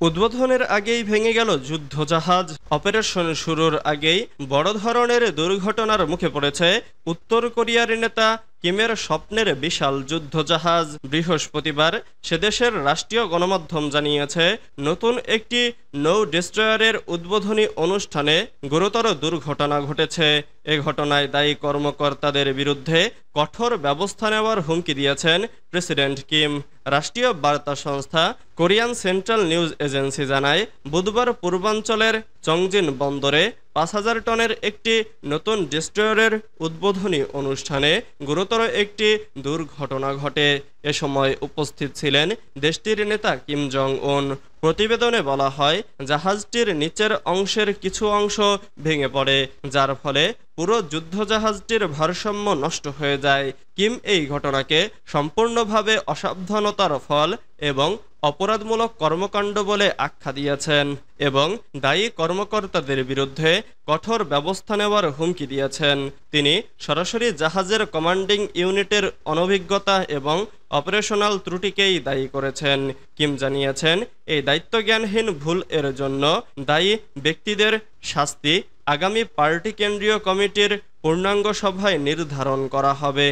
উদ্বোধনের আগেই ভেঙে গেল যুদ্ধজাহাজ। অপারেশন শুরুর আগেই বড় ধরনের দুর্ঘটনার মুখে পড়েছে উত্তর কোরিয়ার নেতা কিমের স্বপ্নের বিশাল যুদ্ধজাহাজ। বৃহস্পতিবার সেদেশের রাষ্ট্রীয় গণমাধ্যম জানিয়েছে, নতুন একটি নৌ ডেস্ট্রয়ারের উদ্বোধনী অনুষ্ঠানে গুরুতর দুর্ঘটনা ঘটেছে। এ ঘটনায় দায়ী কর্মকর্তাদের বিরুদ্ধে কঠোর ব্যবস্থা নেওয়ার হুমকি দিয়েছেন প্রেসিডেন্ট কিম। রাষ্ট্রীয় বার্তা সংস্থা কোরিয়ান সেন্ট্রাল নিউজ এজেন্সি জানায়, বুধবার পূর্বাঞ্চলের চংজিন বন্দরে ৫,০০০ টনের একটি নতুন ডেস্ট্রয়ারের উদ্বোধনী অনুষ্ঠানে গুরুতর একটি দুর্ঘটনা ঘটে। এ সময় উপস্থিত ছিলেন দেশটির নেতা কিম জং উন। প্রতিবেদনে বলা হয়, জাহাজটির নিচের অংশের কিছু অংশ ভেঙে পড়ে, যার ফলে পুরো যুদ্ধজাহাজটির ভারসাম্য নষ্ট হয়ে যায়। কিম এই ঘটনাকে সম্পূর্ণভাবে অসাবধানতার ফল এবং অপরাধমূলক কর্মকাণ্ড বলে আখ্যা দিয়েছেন এবং দায়ী কর্মকর্তাদের বিরুদ্ধে কঠোর ব্যবস্থা নেওয়ার হুমকি দিয়েছেন। তিনি সরাসরি জাহাজের কমান্ডিং ইউনিটের অনভিজ্ঞতা এবং অপারেশনাল ত্রুটিকেই দায়ী করেছেন। কিম জানিয়েছেন, এই দায়িত্বজ্ঞানহীন ভুল এর জন্য দায়ী ব্যক্তিদের শাস্তি আগামী পার্টি কেন্দ্রীয় কমিটির পূর্ণাঙ্গ সভায় নির্ধারণ করা হবে।